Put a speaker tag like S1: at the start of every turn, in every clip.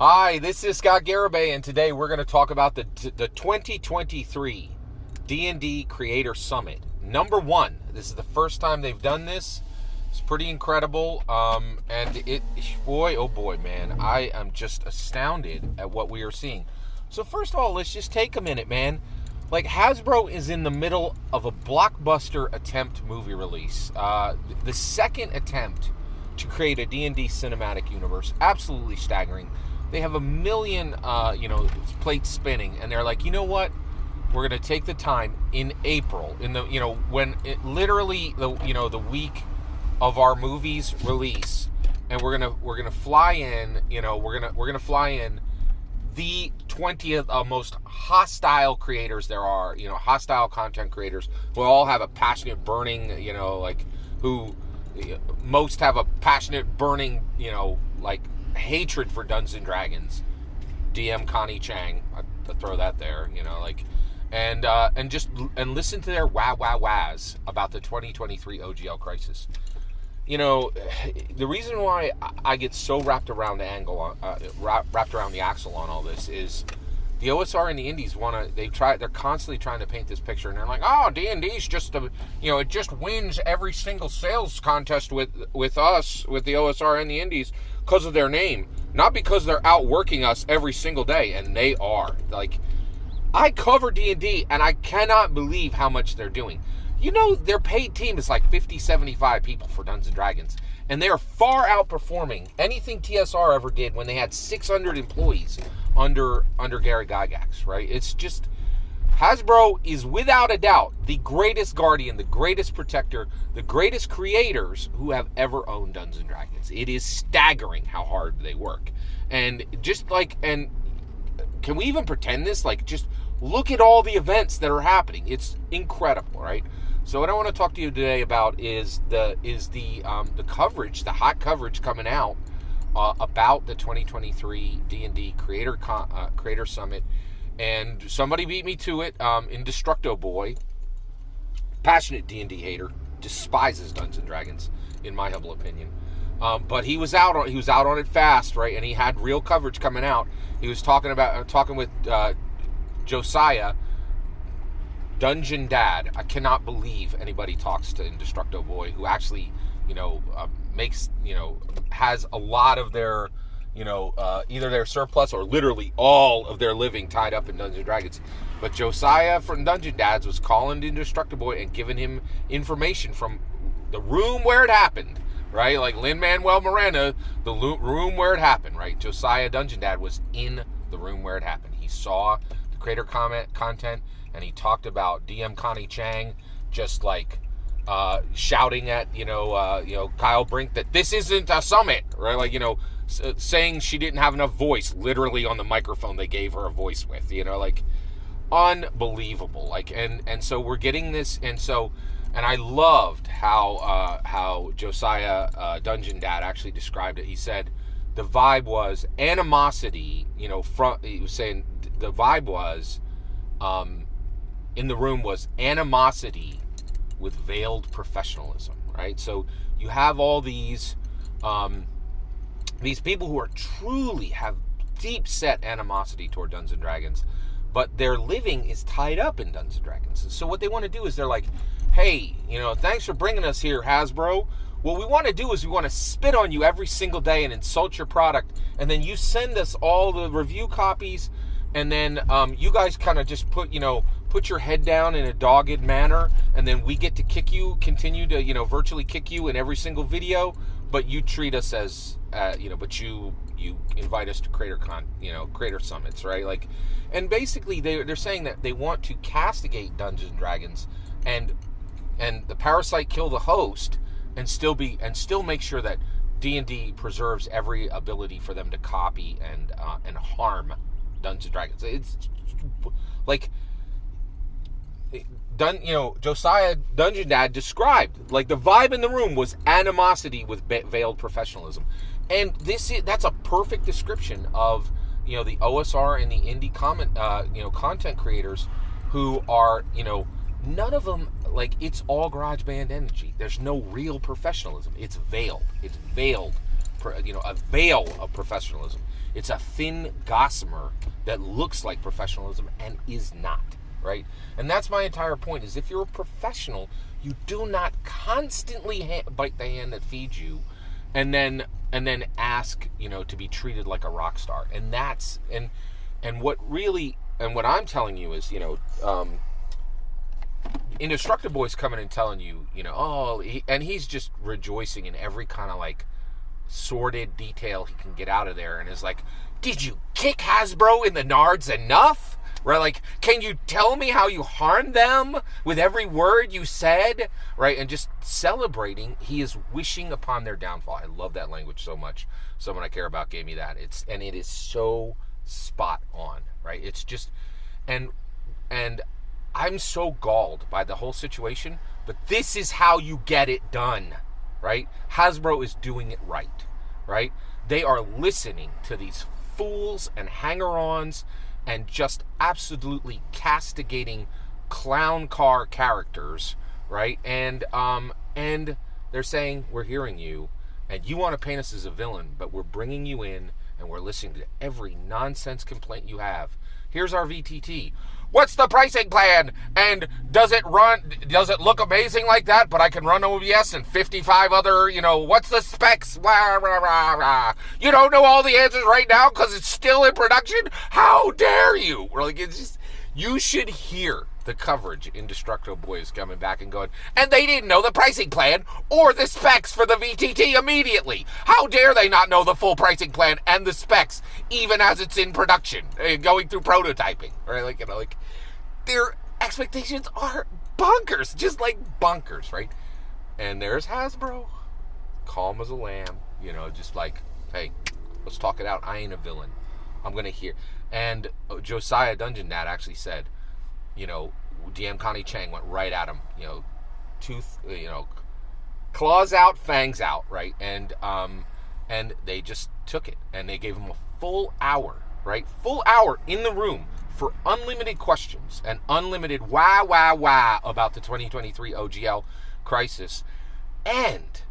S1: Hi, this is Scott Garibay, and today we're going to talk about the 2023 D&D Creator Summit. Number one, this is the first time they've done this. It's pretty incredible, and boy, oh boy, man, I am just astounded at what we are seeing. So first of all, let's just take a minute, man. Like, Hasbro is in the middle of a blockbuster attempt movie release. The second attempt to create a D&D cinematic universe. Absolutely staggering. They have a million, plates spinning, and they're like, you know what? We're gonna take the time in April, when it literally the week of our movie's release, and we're gonna fly in, we're gonna fly in the 20th most hostile creators there are, hostile content creators who all have a passionate, burning, who most have a passionate, burning, hatred for Dungeons and Dragons. DM Connie Chang, I throw that there, and listen to their wahs about the 2023 OGL crisis. The reason why I get so wrapped around the axle on all this is the OSR and the indies they're constantly trying to paint this picture, and they're like, oh, D&D's just it just wins every single sales contest with us, with the OSR and the indies, because of their name, not because they're outworking us every single day, and they are. Like, I cover D&D, and I cannot believe how much they're doing. Their paid team is like 50, 75 people for Dungeons & Dragons, and they are far outperforming anything TSR ever did when they had 600 employees under Gary Gygax, right? It's just, Hasbro is without a doubt the greatest guardian, the greatest protector, the greatest creators who have ever owned Dungeons & Dragons. It is staggering how hard they work. And can we even pretend this? Just look at all the events that are happening. It's incredible, right? So what I want to talk to you today about is the coverage, the hot coverage coming out about the 2023 D&D Creator Summit. And somebody beat me to it. Indestructoboy, passionate D&D hater, despises Dungeons and Dragons, in my humble opinion. But he was out on it fast, right? And he had real coverage coming out. He was talking with Josiah, Dungeon Dad. I cannot believe anybody talks to Indestructoboy, who actually, has a lot of their, either their surplus or literally all of their living tied up in Dungeons & Dragons. But Josiah from Dungeon Dads was calling Indestructoboy and giving him information from the room where it happened, right? Like Lin-Manuel Miranda, the room where it happened, right? Josiah Dungeon Dad was in the room where it happened. He saw the creator content, and he talked about DM Connie Chang just shouting at Kyle Brink that this isn't a summit, right? Saying she didn't have enough voice, literally on the microphone they gave her a voice with, unbelievable. And so we're getting this, and I loved how Josiah Dungeon Dad actually described it. He said the vibe was animosity, he was saying the vibe was in the room was animosity with veiled professionalism, right? So you have all these people who are truly have deep set animosity toward Dungeons & Dragons, but their living is tied up in Dungeons & Dragons. And so what they want to do is they're like, hey, thanks for bringing us here, Hasbro. What we want to do is we want to spit on you every single day and insult your product, and then you send us all the review copies, and then you guys kind of just put your head down in a dogged manner, and then we get to continue to virtually kick you in every single video, but you treat us as but you invite us to creator summits, right? And basically they're saying that they want to castigate Dungeons and Dragons and the parasite kill the host, and still make sure that D&D preserves every ability for them to copy and harm Dungeons and Dragons. It's Josiah Dungeon Dad described, the vibe in the room was animosity with veiled professionalism. And that's a perfect description of, the OSR and the indie content creators who are, none of them, it's all garage band energy. There's no real professionalism. It's veiled. It's veiled a veil of professionalism. It's a thin gossamer that looks like professionalism and is not, right? And that's my entire point, is if you're a professional, you do not constantly bite the hand that feeds you and then ask, to be treated like a rock star. And that's, and what I'm telling you is, Indestructoboy's coming and telling you, and he's just rejoicing in every kind of like sordid detail he can get out of there, and is like, did you kick Hasbro in the nards enough? Right? Like, can you tell me how you harmed them with every word you said? Right? And just celebrating, he is wishing upon their downfall. I love that language so much. Someone I care about gave me that. It is so spot on, right? It's just, and I'm so galled by the whole situation, but this is how you get it done, right? Hasbro is doing it right? They are listening to these fools and hanger-ons and just absolutely castigating clown car characters, right? And they're saying, we're hearing you, and you want to paint us as a villain, but we're bringing you in, and we're listening to every nonsense complaint you have. Here's our VTT. What's the pricing plan? And does it look amazing like that? But I can run OBS and 55 other, what's the specs? Rah, rah, rah, rah. You don't know all the answers right now because it's still in production? How dare you? We're like, it's just, you should hear the coverage. Indestructoboy is coming back and going, and they didn't know the pricing plan or the specs for the VTT immediately. How dare they not know the full pricing plan and the specs, even as it's in production, going through prototyping, right? Like their expectations are bonkers, just like bonkers, right? And there's Hasbro, calm as a lamb, just like, hey, let's talk it out. I ain't a villain. I'm gonna hear. And Josiah Dungeon Dad actually said, DM Connie Chang went right at him, claws out, fangs out, right? And they just took it, and they gave him a full hour, right? Full hour in the room for unlimited questions and unlimited wah about the 2023 OGL crisis. And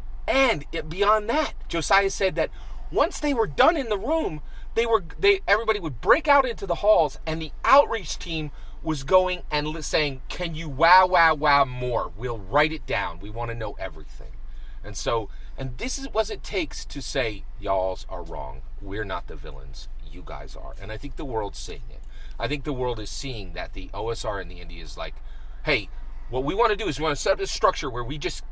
S1: beyond that, Josiah said that once they were done in the room, everybody would break out into the halls, and the outreach team was going and saying, can you wow more? We'll write it down. We want to know everything. And this is what it takes to say, y'alls are wrong. We're not the villains. You guys are. And I think the world's seeing it. I think the world is seeing that the OSR in the indie is like, hey, what we want to do is we want to set up a structure where we just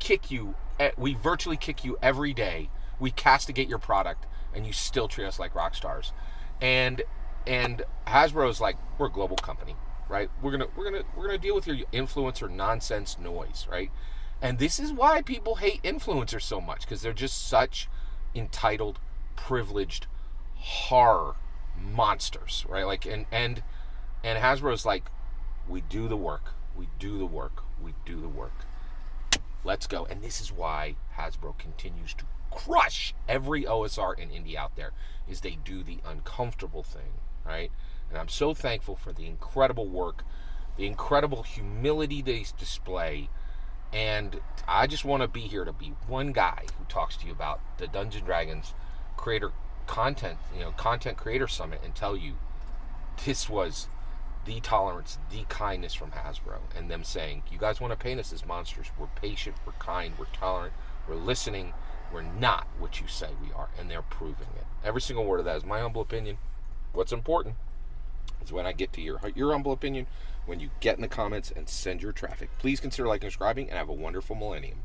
S1: we virtually kick you every day. We castigate your product, and you still treat us like rock stars. And Hasbro's like, we're a global company, right? We're gonna deal with your influencer nonsense noise, right? And this is why people hate influencers so much, because they're just such entitled, privileged horror monsters, right? Like, and Hasbro's like, we do the work. Let's go. And this is why Hasbro continues to crush every OSR and indie out there, is they do the uncomfortable thing, right? And I'm so thankful for the incredible work, the incredible humility they display, and I just want to be here to be one guy who talks to you about the Dungeons & Dragons creator content creator summit, and tell you this was the tolerance, the kindness from Hasbro, and them saying, you guys want to paint us as monsters. We're patient, we're kind, we're tolerant, we're listening. We're not what you say we are, and they're proving it. Every single word of that is my humble opinion. What's important is when I get to your humble opinion, when you get in the comments and send your traffic. Please consider liking and subscribing, and have a wonderful millennium.